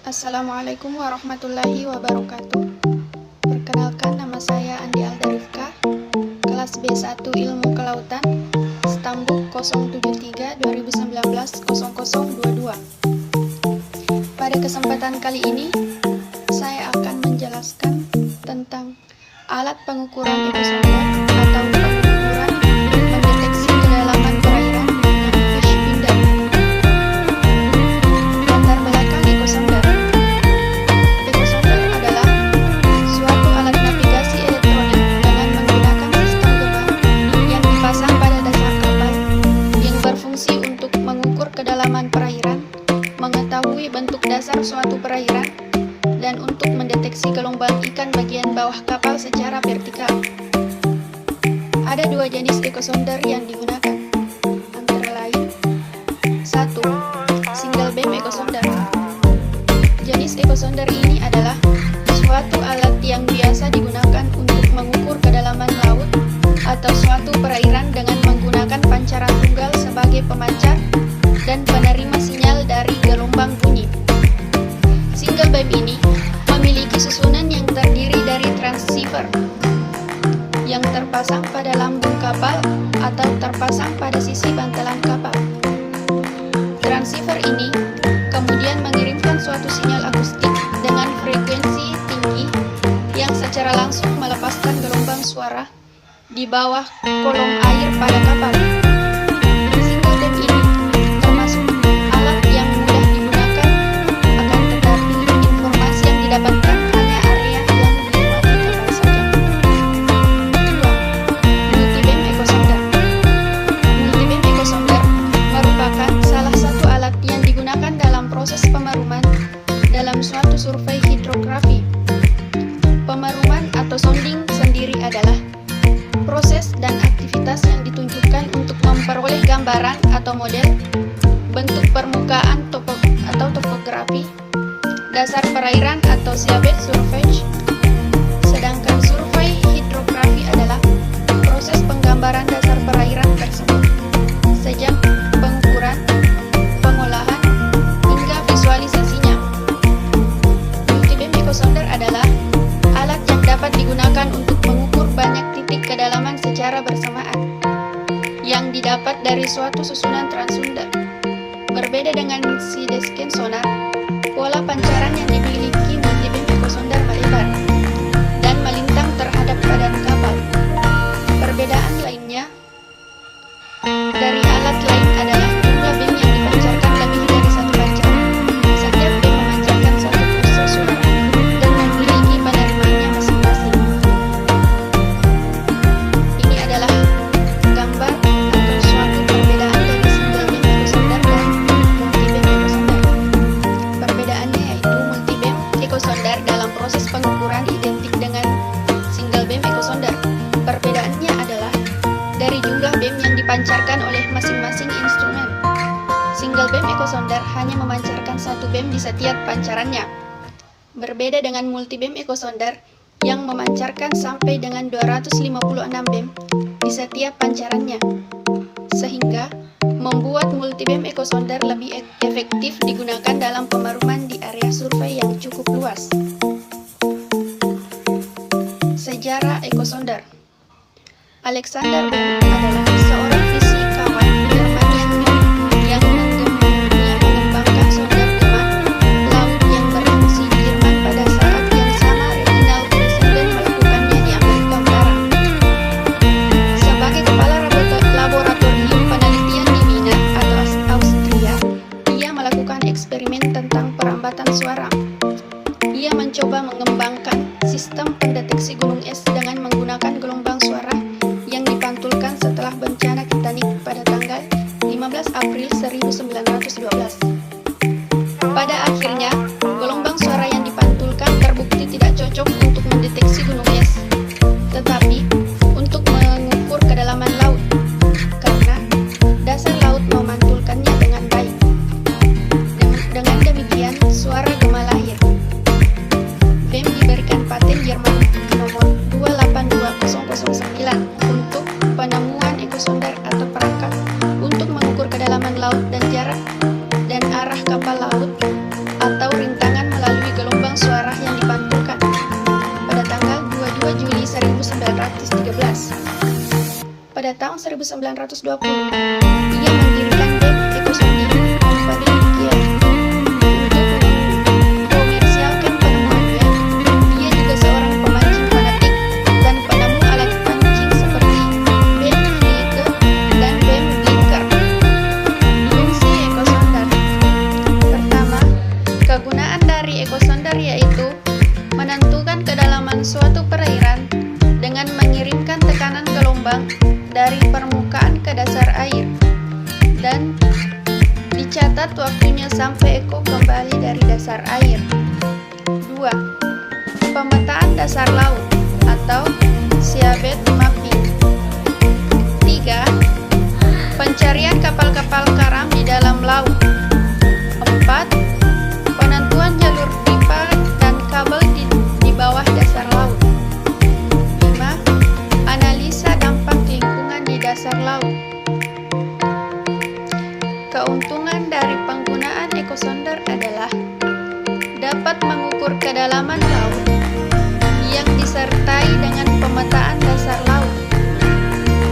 Assalamualaikum warahmatullahi wabarakatuh. Perkenalkan, nama saya Andi Alda Rifka, kelas B1 Ilmu Kelautan, Stambuk 073 2019 0022. Pada kesempatan kali ini, saya akan menjelaskan tentang alat pengukuran ekosonder atau pengukuran mendeteksi kedalaman perairan dengan fish finder. Latar belakang ekosonder. Ekosonder adalah suatu alat navigasi elektronik dengan menggunakan sistem gerbang yang dipasang pada dasar kapal yang berfungsi untuk mengukur kedalaman perairan, mengetahui bentuk dasar suatu perairan, dan untuk mendeteksi gelombang ikan bagian bawah kapal secara vertikal. Ada dua jenis ekosonder yang digunakan, antara lain 1. Single beam ekosonder. Jenis ekosonder ini adalah suatu alat yang biasa digunakan untuk mengukur kedalaman laut atau suatu perairan dengan menggunakan pancaran tunggal sebagai pemancar dan penerima sinyal dari gelombang bunyi. Single beam ini memiliki susunan yang terdiri dari transceiver yang terpasang pada lambung kapal atau terpasang pada sisi bantalan kapal. Transceiver ini kemudian mengirimkan suatu sinyal akustik dengan frekuensi tinggi yang secara langsung melepaskan gelombang suara di bawah kolom air pada kapal. Single beam ini termasuk alat yang mudah digunakan, akan tetapi informasi yang didapatkan hanya area yang dilewati kapal saja. 2. Multibeam ekosonder. Multibeam ekosonder merupakan salah satu alat yang digunakan dalam proses pemeruman dalam suatu survei hidrografi. Pemeruman atau sounding sendiri adalah proses dan aktivitas yang ditunjukkan untuk memperoleh gambaran atau model bentuk permukaan atau topografi dasar perairan atau seabed survey. Sedangkan survei hidrografi adalah proses penggambaran dasar perairan tersebut sejak pengukuran, pengolahan, hingga visualisasinya. Multibeam ekosonder adalah alat yang dapat digunakan untuk mengukur banyak titik kedalaman secara bersamaan yang didapat dari suatu susunan transunda. Berbeda dengan seedescan sonar, pola pancaran yang dimiliki multibeam ekosonder melebar dan melintang terhadap badan kapal. Perbedaan lainnya dari alat lain adalah jumlah beam yang dipancarkan lebih dari satu pancaran. Setiap beam memancarkan satu pulsa suara dan memiliki penerimanya masing-masing. Ini adalah gambar atau suatu perbedaan dari single beam ekosonder dan multibeam ekosonder. Perbedaannya yaitu multibeam ekosonder dalam proses pengukuran identik dengan single beam ekosonder. Perbedaannya adalah dari jumlah beam yang dipancarkan oleh masing-masing instrumen. Single beam ekosonder hanya memancarkan satu beam di setiap pancarannya. Berbeda dengan multibeam ekosonder yang memancarkan sampai dengan 256 beam di setiap pancarannya, sehingga membuat multibeam ekosonder lebih efektif digunakan dalam pemeruman di area survei yang cukup luas. Sejarah ekosonder. Alexander Behm adalah seorang fisikawan Jerman yang mengembangkan sonder gema laut yang berfungsi di Jerman pada saat yang sama Reginald Fessenden melakukannya di Amerika Utara. Sebagai kepala laboratorium penelitian di Wiener atau Austria, ia melakukan eksperimen tentang perambatan suara. Ia mencoba mengembangkan sistem pendeteksi gunung es dengan menggunakan gelombang suara yang dipantulkan setelah bencana Titanic pada tanggal 15 April 1912. Pada akhirnya, gelombang suara yang dipantulkan terbukti tidak cocok untuk mendeteksi gunung es, tetapi untuk mengukur kedalaman laut, karena dasar laut memantulkannya dengan baik. Dengan demikian, suara gema lahir. Behm diberikan paten Jerman nomor 282009 untuk penemuan ekosonder atau perangkat untuk mengukur kedalaman laut dan jarak dan arah kapal laut atau rintangan melalui 1920, ia mendirikan BEM Ecosonde Company Kiel. Untuk mengkomersialkan penemuannya, dia juga seorang pemancing fanatik dan penemu alat pancing seperti BEM Flieke dan BEM Blinker. Fungsi ekosonder. Pertama, kegunaan dari ekosonder yaitu menentukan kedalaman suatu perairan dengan mengirimkan tekanan gelombang dari permukaan ke dasar air dan dicatat waktunya sampai eko kembali dari dasar air. 2. Pemetaan dasar laut atau seabed mapping. 3. Pencarian kapal-kapal karam di dalam laut. 4. Penentuan jalur pipa dan kabel di bawah dasar laut. 5. Analisa dampak lingkungan di dasar laut. Keuntungan dari penggunaan ekosonder adalah dapat mengukur kedalaman laut yang disertai dengan pemetaan dasar laut.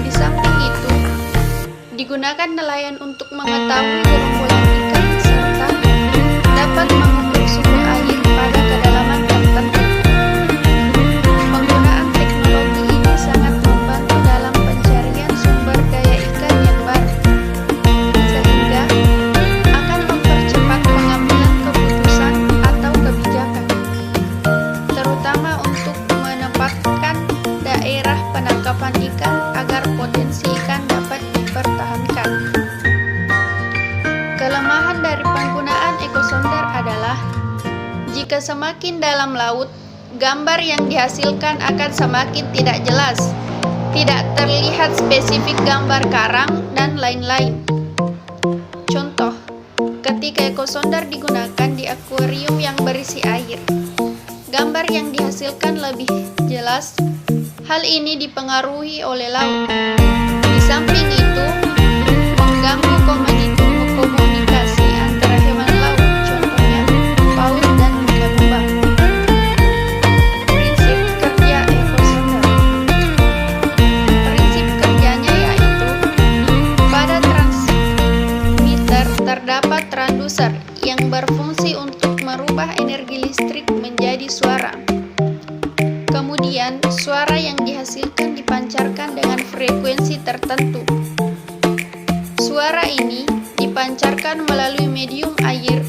Di samping itu, digunakan nelayan untuk mengetahui gerombolan ikan serta dapat mengukur suhu air pada kedalaman tertentu. Penggunaan teknologi ini sangat membantu dalam pencarian sumber daya ikan yang baru, sehingga akan mempercepat pengambilan keputusan atau kebijakan, terutama untuk menempatkan daerah penangkapan ikan agar potensi ikan dapat dipertahankan. Kelemahan dari penggunaan ekosonder adalah jika semakin dalam laut, gambar yang dihasilkan akan semakin tidak jelas, tidak terlihat spesifik gambar karang, dan lain-lain. Contoh, ketika ekosonder digunakan di akuarium yang berisi air, gambar yang dihasilkan lebih jelas. Hal ini dipengaruhi oleh laut. Di samping itu, mengganggu komunikasi antara hewan laut, contohnya paus dan lumba-lumba. Prinsip kerja ekosonder. Prinsip kerjanya yaitu pada transmitter terdapat transducer yang berfungsi untuk merubah energi listrik menjadi suara. Kemudian, suara yang dihasilkan dipancarkan dengan frekuensi tertentu. Suara ini dipancarkan melalui medium air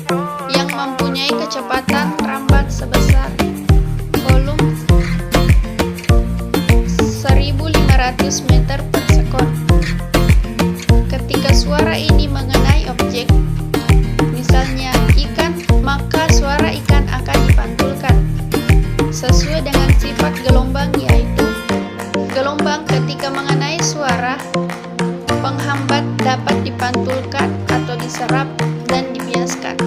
yang mempunyai kecepatan rambat sebesar volume 1500 meter per sekon. Ketika suara ini mengenai objek, misalnya ikan, maka suara ikan akan dipantulkan sesuai dengan sifat gelombang, yaitu gelombang ketika mengenai suara penghambat dapat dipantulkan atau diserap dan dibiaskan.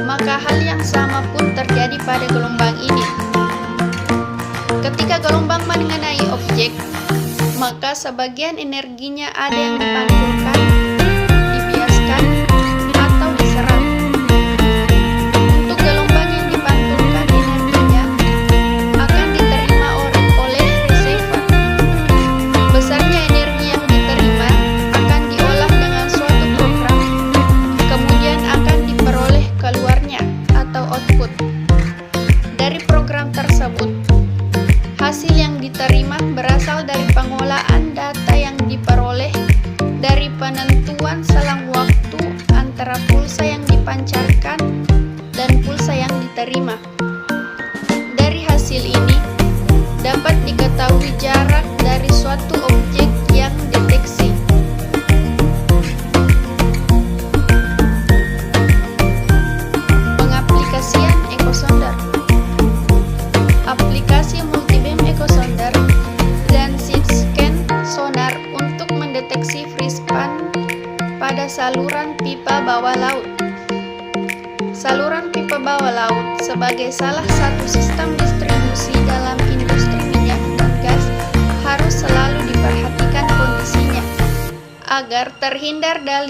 Maka hal yang sama pun terjadi pada gelombang ini. Ketika gelombang mengenai objek, maka sebagian energinya ada yang dipantulkan, dibiaskan, atau diserap. Untuk gelombang yang dipantulkan, energinya akan diterima oleh receiver. Besarnya energi yang diterima akan diolah dengan suatu program, kemudian akan diperoleh keluarnya atau output. Dari program tersebut, hasil yang diterima berasal dari pengolahan data yang diperoleh dari penentuan selang waktu antara pulsa yang dipancarkan dan pulsa yang diterima. Dari hasil ini dapat diketahui jarak dari suatu objek yang deteksi. Pengaplikasian ekosonder. Aplikasi multi-beam ekosonder dan side-scan sonar untuk mendeteksi frispan pada saluran pipa bawah laut. Saluran pipa bawah laut sebagai salah satu sistem distribusi dalam industri minyak dan gas harus selalu diperhatikan kondisinya agar terhindar dari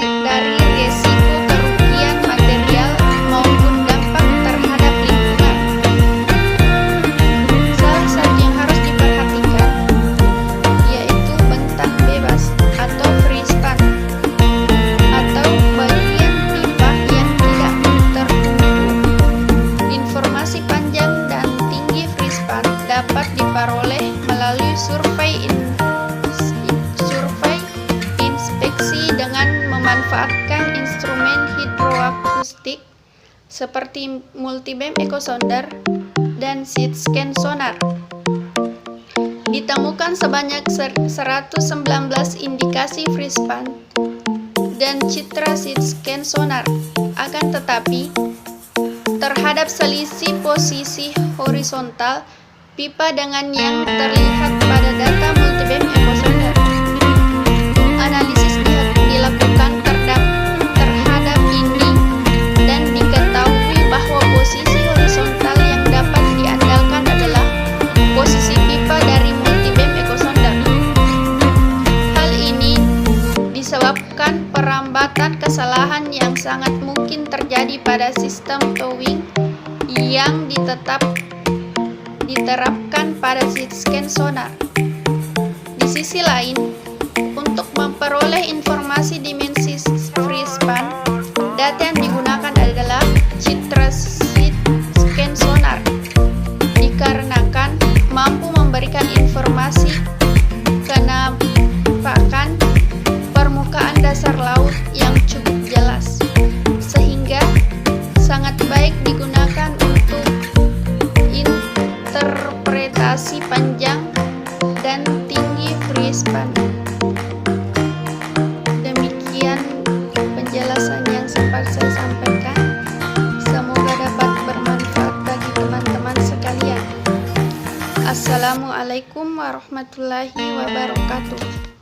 risiko kerugian material maupun dampak terhadap lingkungan. Salah satu yang harus diperhatikan yaitu bentang bebas memanfaatkan instrumen hidroakustik seperti multibeam echo sounder dan CT scan sonar. Ditemukan sebanyak 119 indikasi free span dan citra CT scan sonar. Akan tetapi, terhadap selisih posisi horizontal pipa dengan yang terlihat pada data multibeam echo sounder, analisis dilakukan terhadap ini dan diketahui bahwa posisi horizontal yang dapat diandalkan adalah posisi pipa dari multibeam echo sounder. Hal ini disebabkan perambatan kesalahan yang sangat mungkin terjadi pada sistem towing yang diterapkan pada CT scan sonar. Di sisi lain, untuk memperoleh informasi dimensi free span, data yang digunakan adalah citra CT scan sonar, dikarenakan mampu memberikan informasi kenampakan permukaan dasar laut yang cukup jelas, sehingga sangat baik digunakan untuk interpretasi panjang dan tinggi free span. Demikian penjelasan yang sempat saya sampaikan. Semoga dapat bermanfaat bagi teman-teman sekalian. Assalamualaikum warahmatullahi wabarakatuh.